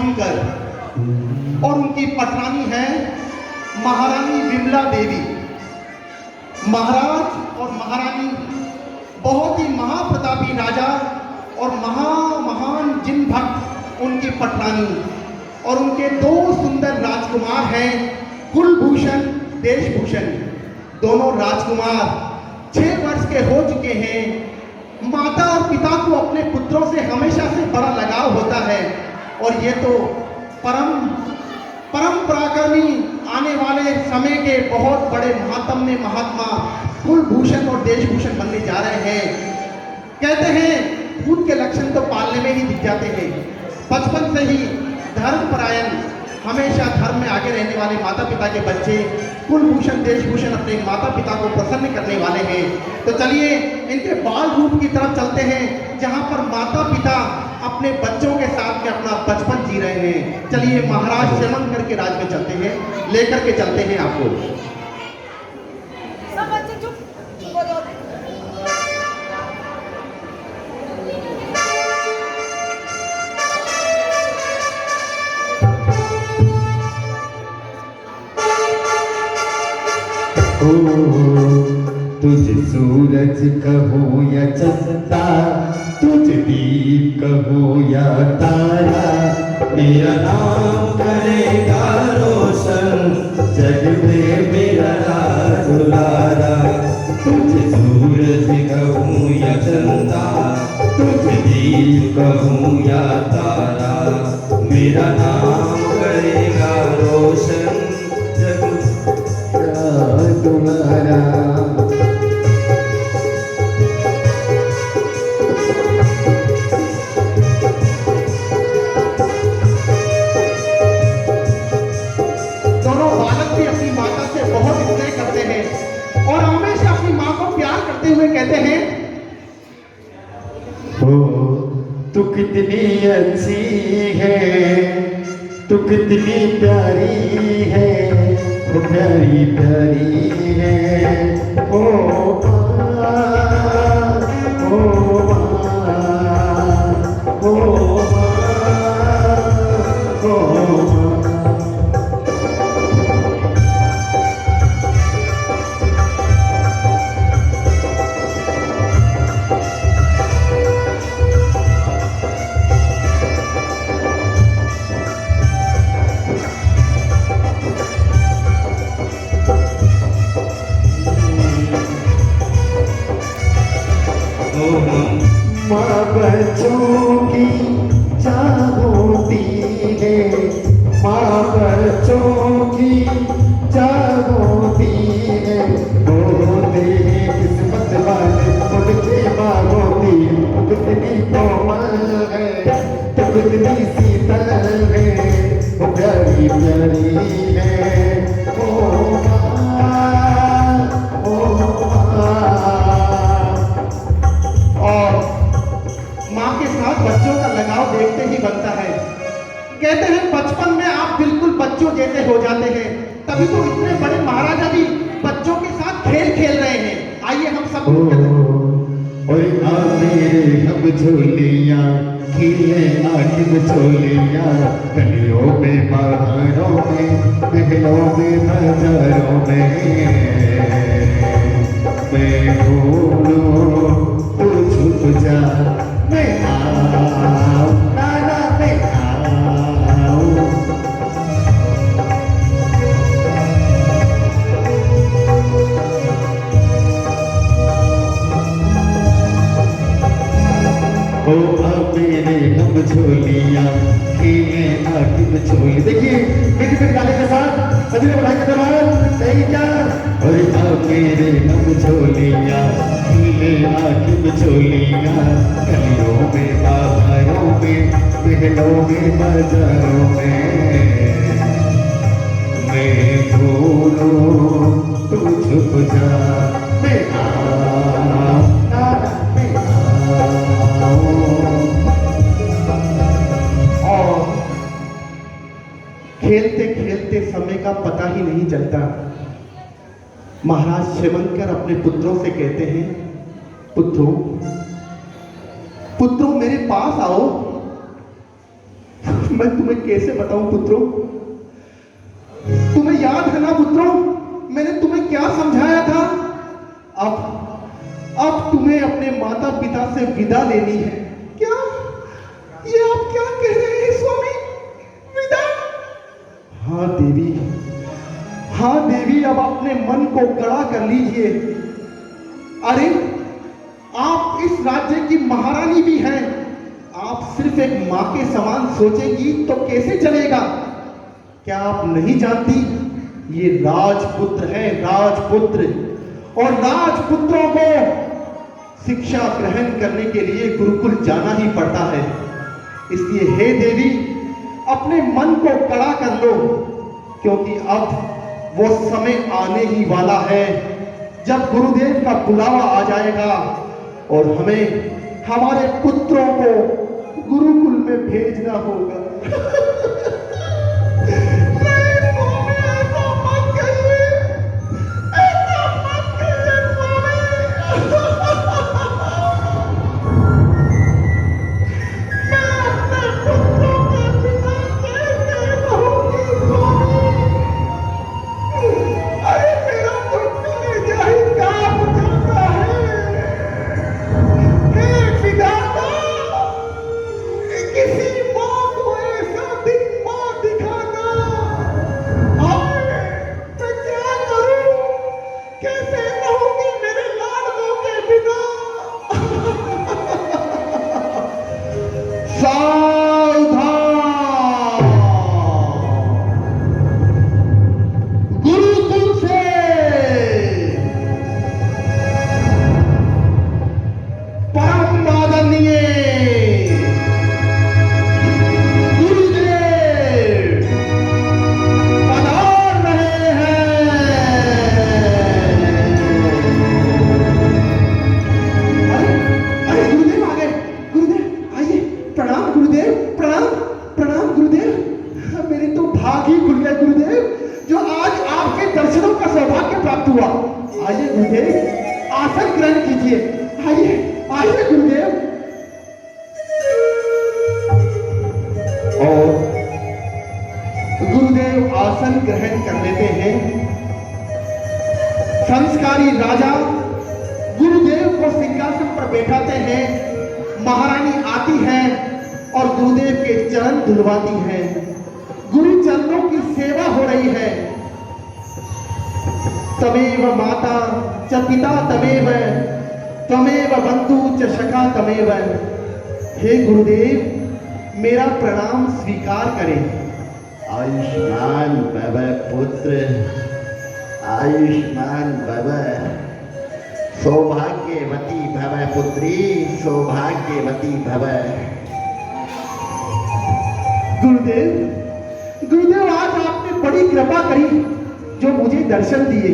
शिवंकर और उनकी पटरानी है महारानी विमला देवी। महाराज और महारानी बहुत ही महाप्रतापी राजा और महान जिन भक्त उनकी पटरानी, और उनके दो सुंदर राजकुमार हैं कुलभूषण देशभूषण। दोनों राजकुमार 6 वर्ष के हो चुके हैं। माता और पिता को अपने पुत्रों से हमेशा से बड़ा लगाव होता है, और ये तो परम पराक्रमी आने वाले समय के बहुत बड़े महात्म्य महात्मा कुलभूषण और देशभूषण बनने जा रहे हैं। कहते हैं भूत के लक्षण तो पालने में ही दिख जाते हैं। बचपन से ही धर्मपरायण, हमेशा धर्म में आगे रहने वाले माता पिता के बच्चे कुलभूषण देशभूषण अपने माता पिता को प्रसन्न करने वाले हैं। तो चलिए इनके बाल रूप की तरफ चलते हैं, जहां पर माता पिता अपने बच्चों के साथ में अपना बचपन जी रहे हैं। चलिए महाराज शिवंकर के राज में चलते हैं, लेकर के चलते हैं आपको। सब बच्चे चुप हो जाओ। तुझ सूरज कहो या चंदा, तुझ दीप कहो या तारा, मेरा नाम करेगा रोशन, जग में मेरा राज दुलारा। तुझ सूरज कहूँ या चंदा, तुझ दीप कहूँ या तारा, मेरा नाम करेगा रोशन, जग तुम्हारा। दोनों बालक भी अपनी माता से बहुत स्नेह करते हैं और हमेशा अपनी माँ को प्यार करते हुए कहते हैं, ओ तू कितनी अच्छी है, तू कितनी प्यारी है, वो प्यारी प्यारी है। ओ माँ, ओ माँ, ओ माँ, ओ माँ। माँ बच्चों की चाह होती है, माँ बच्चों की चाह होती है। होते हैं किस्मत वाले उनकी माँ होती, कितनी कोमल है, तो कितनी शीतल है, वो प्यारी प्यारी है। ओ माँ, ओ माँ। और माँ के साथ बच्चों का लगाव देखते ही बनता है। कहते हैं बचपन में आप बिल्कुल बच्चों जैसे हो जाते हैं, तभी तो इतने बड़े महाराजा भी बच्चों के साथ खेल खेल रहे हैं। आइए हम सब और मेरे हम झोलियाँ खिले आखिर झोलियाँ, गलियों में बाहरों में महलों में बाजारों में, मैं बोलूं तू छुप जा, मैं आऊं नाना मैं आऊं। ओ अब मेरे हम झोलियाँ खिले आखिर झोली। देखिए मेरी फिर गाने के साथ सभी ने बढ़ाई के दरबार सही क्या। और अब मेरे हम झोलियाँ खिले आखिर झोलियाँ, गलियों में बाजारों में महलों में बाजारों में, मैं बोलूं तू छुप जा, मैं आऊं मैं आऊं। और खेलते खेलते समय का पता ही नहीं चलता। महाराज शिवंकर अपने पुत्रों से कहते हैं, पुत्रों मेरे पास आओ। मैं तुम्हें कैसे बताऊं पुत्रों? तुम्हें याद है ना पुत्रों, मैंने तुम्हें क्या समझाया था? अब तुम्हें अपने माता पिता से विदा लेनी है। क्या? ये आप क्या कह रहे हैं स्वामी? विदा? हाँ देवी, हाँ देवी, अब अपने मन को कड़ा कर लीजिए। अरे आप इस राज्य की महारानी भी हैं, आप सिर्फ एक मां के समान सोचेंगी तो कैसे चलेगा? क्या आप नहीं जानती, ये राजपुत्र है, राजपुत्र, और राजपुत्रों को शिक्षा ग्रहण करने के लिए गुरुकुल जाना ही पड़ता है। इसलिए हे देवी, अपने मन को कड़ा कर लो, क्योंकि अब वो समय आने ही वाला है जब गुरुदेव का बुलावा आ जाएगा और हमें हमारे पुत्रों को गुरुकुल में भेजना होगा। नहीं स्वामी, ऐसा मत कहिए, ऐसा मत कहिए स्वामी। मैं अपने पुत्रों के बिना कैसे रहूंगी स्वामी? अरे मेरा तो कलेजा ही कांप जाता है। हे विधाता, किसी मां को ऐसा दिन मां दिखाना। हाय, मैं क्या करूं? कैसे रहूंगी मेरे लाडलों के बिना? सावधान! गुरुकुल से परम आदरणीय गुरुदेव पधार रहे हैं। अरे गुरुदेव आ गए। गुरुदेव आइए, प्रणाम गुरुदेव, प्रणाम, प्रणाम गुरुदेव। मेरे तो भाग ही खुल गए गुरुदेव, जो आज आपके दर्शनों का सौभाग्य प्राप्त हुआ। आइए गुरुदेव, आसन ग्रहण कीजिए। आइए, आइए गुरुदेव। और गुरुदेव आसन ग्रहण कर लेते हैं। संस्कारी राजा गुरुदेव को सिंहासन पर बैठाते हैं। महारानी आती है और गुरुदेव के चरण धुलवाती है। गुरु चरणों की सेवा हो रही है। तमेव माता च पिता तमेव, त्वमेव बंधु च सखा तमेव। हे गुरुदेव, मेरा प्रणाम स्वीकार करें। आयुष्मान भव पुत्र, आयुष्मान भव। सौभाग्यवती भव पुत्री, सौभाग्यवती भव। गुरुदेव, गुरुदेव आज आपने बड़ी कृपा करी जो मुझे दर्शन दिए।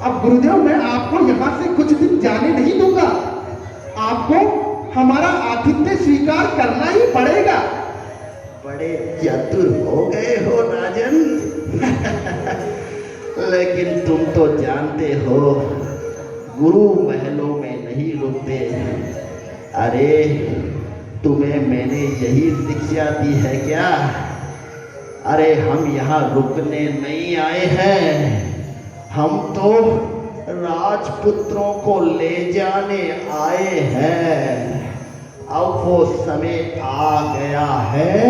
अब गुरुदेव, मैं आपको यहाँ से कुछ दिन जाने नहीं दूंगा। आपको हमारा आतिथ्य स्वीकार करना ही पड़ेगा। बड़े चतुर हो गए हो राजन। लेकिन तुम तो जानते हो, गुरु महलों में नहीं रुकते। अरे तुम्हें मैंने यही शिक्षा दी है क्या? अरे हम यहाँ रुकने नहीं आए हैं, हम तो राजपुत्रों को ले जाने आए हैं। अब वो समय आ गया है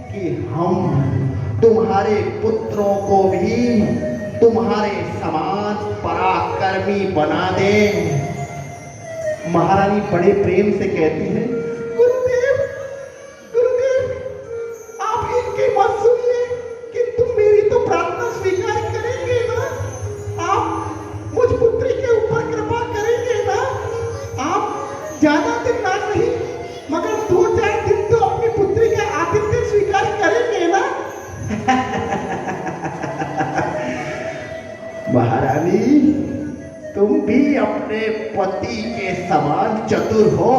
कि हम तुम्हारे पुत्रों को भी तुम्हारे समान पराक्रमी बना दें। महारानी बड़े प्रेम से कहती है, गुरुदेव, गुरुदेव, आप इनकी मत सुनिए, किंतु मेरी तो प्रार्थना स्वीकार करेंगे ना? आप मुझ पुत्री के ऊपर कृपा करेंगे ना? आप ज्यादा दिन ना सही, मगर 2-4 दिन तो अपनी पुत्री का आतिथ्य स्वीकार करेंगे ना? महारानी, तुम भी अपने पति के समान चतुर हो।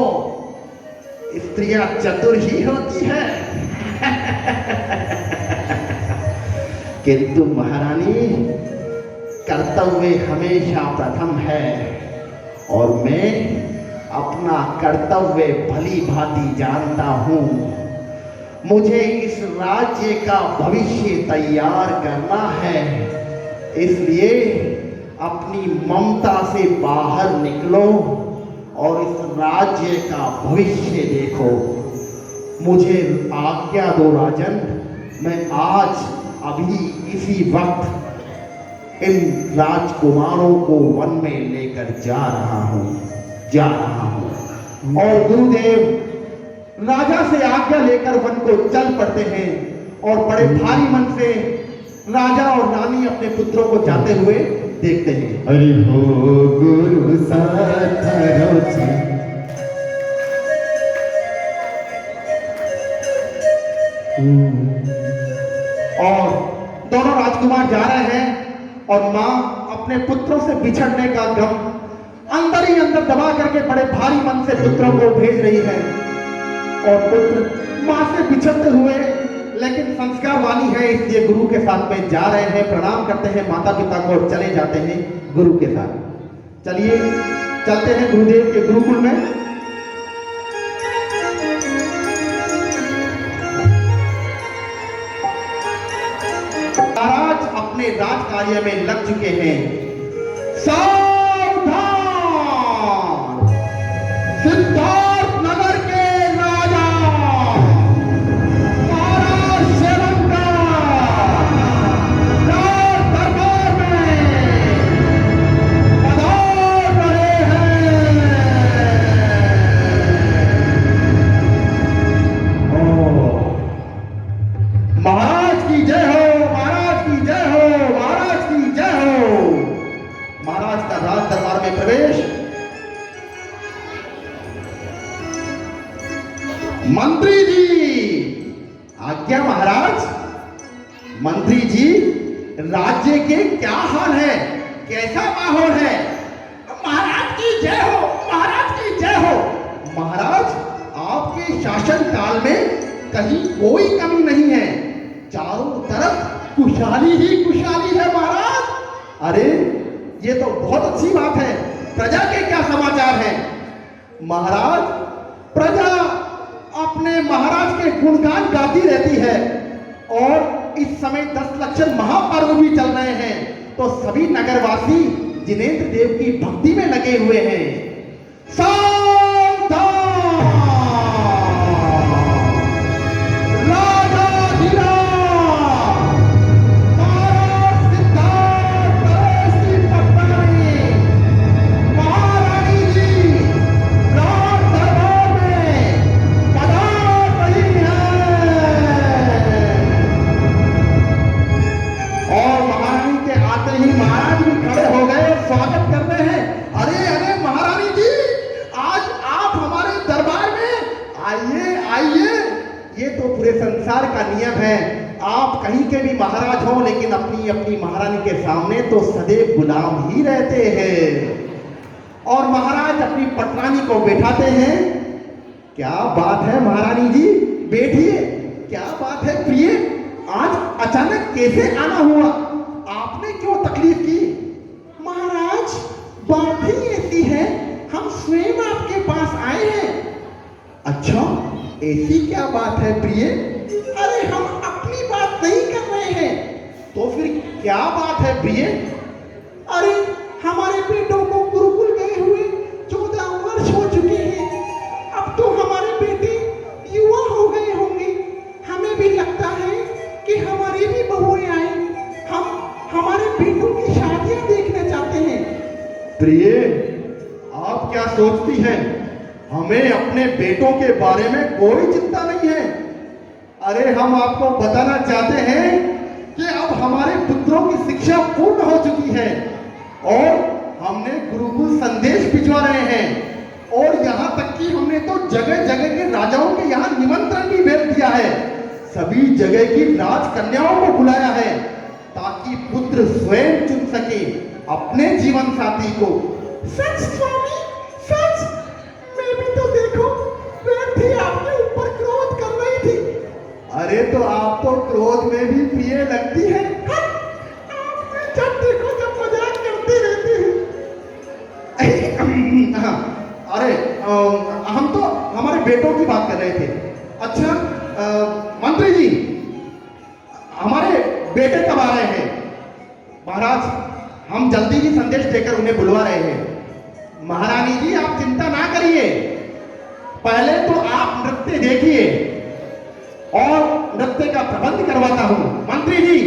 स्त्रियां चतुर ही होती है। किंतु महारानी, कर्तव्य हमेशा प्रथम है और मैं अपना कर्तव्य भली भांति जानता हूँ। मुझे इस राज्य का भविष्य तैयार करना है, इसलिए अपनी ममता से बाहर निकलो और इस राज्य का भविष्य देखो। मुझे आज्ञा दो राजन, मैं आज अभी इसी वक्त इन राजकुमारों को वन में लेकर जा रहा हूं। और गुरुदेव राजा से आज्ञा लेकर वन को चल पड़ते हैं और बड़े भारी मन से राजा और रानी अपने पुत्रों को जाते हुए देखते हैं। अरे हो गुरु साथरो जी, और दोनों राजकुमार जा रहे हैं और मां अपने पुत्रों से बिछड़ने का गम अंदर ही अंदर दबा करके बड़े भारी मन से पुत्रों को भेज रही है। और पुत्र मां से बिछड़ते हुए लेकिन संस्कारवानी है, इसलिए गुरु के साथ में जा रहे हैं, प्रणाम करते हैं माता पिता को और चले जाते हैं गुरु के साथ। चलिए चलते हैं गुरुदेव के गुरुकुल में। महाराज अपने राज कार्य में लग चुके हैं। सावधान! सिद्धार्थ नगर के राजा महाराज सेवंका राज दरबार में पधार रहे हैं। महाराज की जय हो, महाराज की जय हो, महाराज की जय हो। महाराज का राज दरबार में प्रवेश। मंत्री जी, आज्ञा महाराज। मंत्री जी, राज्य के क्या हाल है, कैसा माहौल है? महाराज की जय हो, महाराज की जय हो। महाराज आपके शासन काल में कहीं कोई कमी नहीं है, चारों तरफ खुशहाली ही खुशहाली है महाराज। अरे ये तो बहुत अच्छी बात है। प्रजा के क्या समाचार हैं? महाराज प्रजा अपने महाराज के गुणगान गाती रहती है और इस समय 10 लक्षण महापर्व भी चल रहे हैं, तो सभी नगरवासी जिनेंद्र देव की भक्ति में लगे हुए हैं। सावधान! संसार का नियम है, आप कहीं के भी महाराज हो लेकिन अपनी अपनी महारानी के सामने तो सदैव गुलाम ही रहते हैं। और महाराज अपनी पटरानी को बैठाते हैं। क्या बात है महारानी जी, बैठिए। क्या बात है प्रिय, आज अचानक कैसे आना हुआ? आपने क्यों तकलीफ की? महाराज बात ही ऐसी है, हम स्वयं आपके पास आए हैं। अच्छा, ऐसी क्या बात है प्रिय? अरे हम अपनी बात नहीं कर रहे हैं, तो फिर क्या बात है प्रिय? अरे हमारे बेटों को गुरुकुल गए हुए 14 वर्ष हो चुके हैं। अब तो हमारे बेटे युवा हो गए होंगे। हमें भी लगता है कि हमारी भी बहुएं आए। हम हमारे बेटों की शादियां देखना चाहते हैं। प्रिय, आप क्या सोचती हैं? हमें अपने बेटों के बारे में कोई चिंता नहीं है। अरे हम आपको बताना चाहते हैं कि अब हमारे पुत्रों की शिक्षा पूर्ण हो चुकी है और हमने गुरुकुल संदेश भिजवा रहे हैं। और यहाँ तक कि हमने तो जगह जगह के राजाओं के यहाँ निमंत्रण भी भेज दिया है। सभी जगह की राजकन्याओं को बुलाया है ताकि पुत्र स्वयं चुन सके अपने जीवन साथी को। सच स्वामी, सच। मैं भी तो देखो थी आपके ऊपर क्रोध कर रही थी। अरे तो आप तो क्रोध में भी पिए लगती है। आप जब देखो जब मजाक करती रहती है। हाँ, अरे हम तो हमारे बेटों की बात कर रहे थे। अच्छा मंत्री जी, हमारे बेटे कब आ रहे हैं? महाराज, हम जल्दी ही संदेश देकर उन्हें बुलवा रहे हैं। महारानी जी, आप चिंता ना करिए, पहले तो आप नृत्य देखिए और नृत्य का प्रबंध करवाता हूं। मंत्री जी,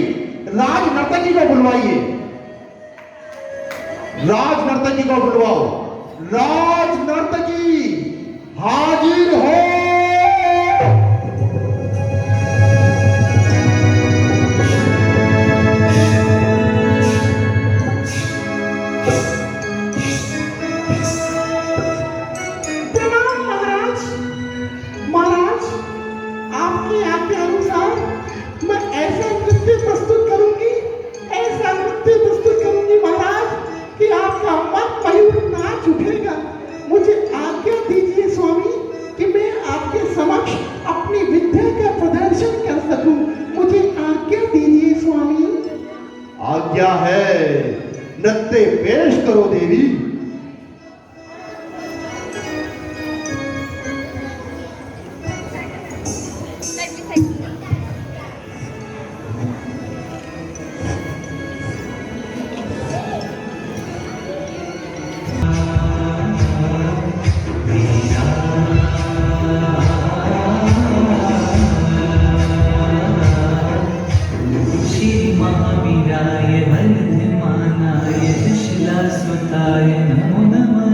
राज नर्तकी को बुलवाइए, राज नर्तकी को बुलवाओ। राज नर्तकी हाजिर हो। प्रणाम महाराज। महाराज, आपकी आज्ञा अनुसार मैं ऐसा नृत्य प्रस्तुत करूंगी, ऐसा नृत्य प्रस्तुत करूंगी महाराज कि आपका मन मयूर नाच उठेगा। मुझे आज्ञा दीजिए स्वामी कि मैं आपके समक्ष अपनी विद्या का प्रदर्शन कर सकूं। मुझे आज्ञा दीजिए स्वामी। आज्ञा है, नृत्य पेश करो देवी। श्री महावीराय वर्धमानाय विश्लास्वताय नमो नमः।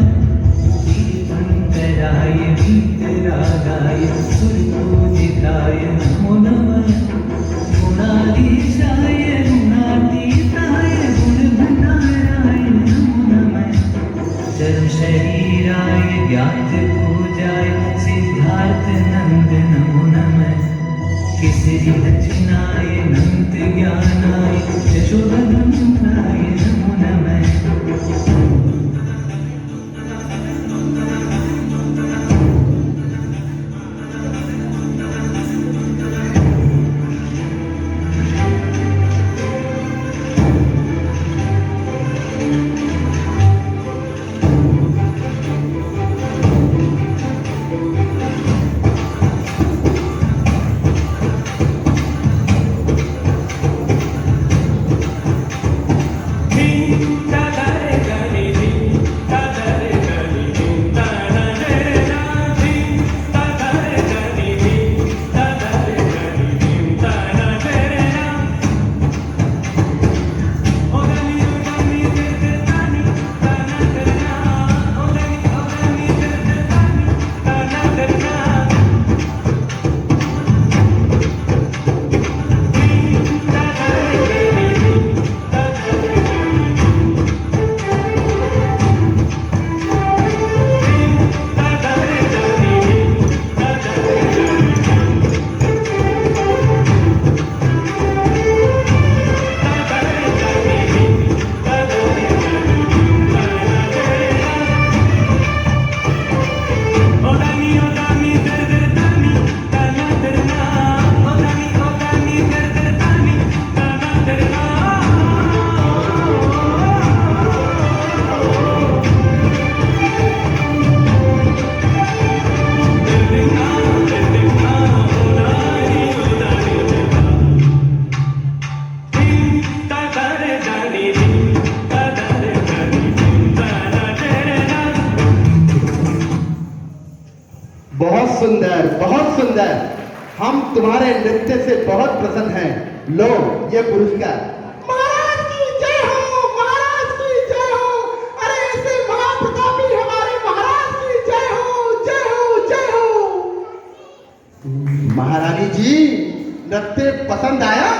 तीर्थंकराय वीतरागाय सुरपूजिताय नमो नमः। गुणाधीशाय गुणातीताय गुणभंडाराय नमो नमः। चरम शरीराय व्याध पूजाय सिद्धार्थ नंद नमो नमः। केसरी दक्षिणाय नंद ज्ञानाय यशोधनाय नमो नमः। बहुत सुंदर, बहुत सुंदर। हम तुम्हारे नृत्य से बहुत प्रसन्न हैं। लो ये पुरस्कार। महाराज की जय हो, महाराज की जय हो। अरे ऐसे महाप्रतापी हमारे महाराज की जय हो, जय हो, जय हो। महारानी जी, नृत्य पसंद आया?